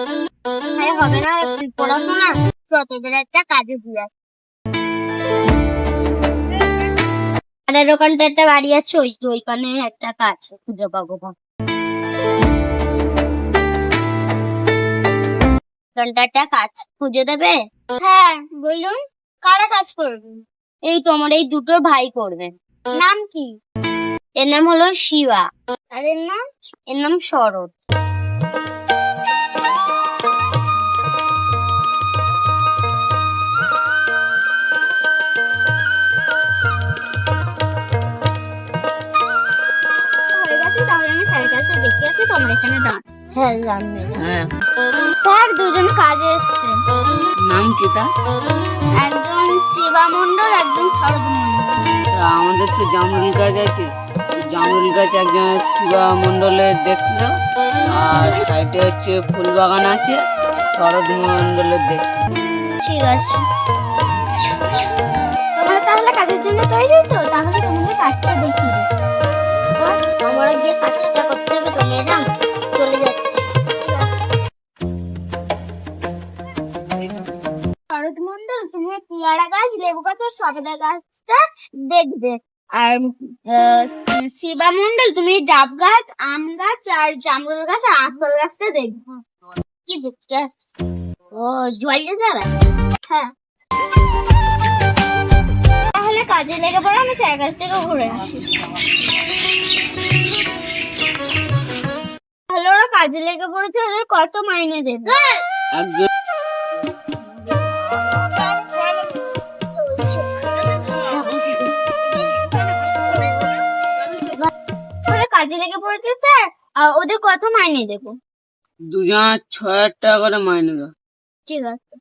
আরে হবে না, তুই পড়াশোনা তোদের একটা কাজে দিয়ে আর ওখানটা একটা বাড়ি আছে, ওইখানে একটা কাজ খুঁজে পাবো। ওখানটা একটা কাজ খুঁজে দেবে? হ্যাঁ বলুন, কারা কাজ করবে? এই তোমার এই দুটো ভাই করবে। নাম কি? এর নাম হলো শিবা। আর এর নাম? এর নাম শরৎ। তাহলে আমি স্যারের কাছে দেখতে আসি, তোমরা এখানে দাঁড়াও। হ্যাঁ জানবে। হ্যাঁ, স্যার দুজন কাজে এসছে। নাম কি তা? একজন শিবা মণ্ডল, একজন শরৎ মণ্ডল। তা আমাদের তো জামরুল গাছ আছে, জামরুল গাছ একজন শিবা মণ্ডলের দেখতে দাও, আর সাইডে হচ্ছে ফুল বাগান আছে শরৎ মণ্ডলের দেখতে। ঠিক আছে, তোমরা তাহলে কাজের জন্য তৈরি তো? তাহলে তোমাদের কাজটা দেখিয়ে দিচ্ছি। আমরা গিয়ে কাজটা করতে হবে, তো ম্যাডাম চলে যাচ্ছি। শরৎ মণ্ডল, তুমি পেয়ারা গাছ, লেবু গাছ আর সবেদা গাছটা দেখবে। আর শিবা মণ্ডল, তুমি ডাব গাছ, আম গাছ আর জামরুল গাছ আর আঁশফল গাছটা দেখবে। কি দেখতে? ও জল যাবে? হ্যাঁ, তাহলে কাজে লেগে পড়ে, আমি স্যার কাছ থেকে ঘুরে আসি। তাহলে ওরা কাজে লেগে পড়েছে, ওদের কত মাইনে দেবে? একজন ওরা কাজে লেগে পড়েছে স্যার, ওদের কত মাইনে দেবো? 2,000 6,000 টাকা করে মাইনে দাও। ঠিক আছে।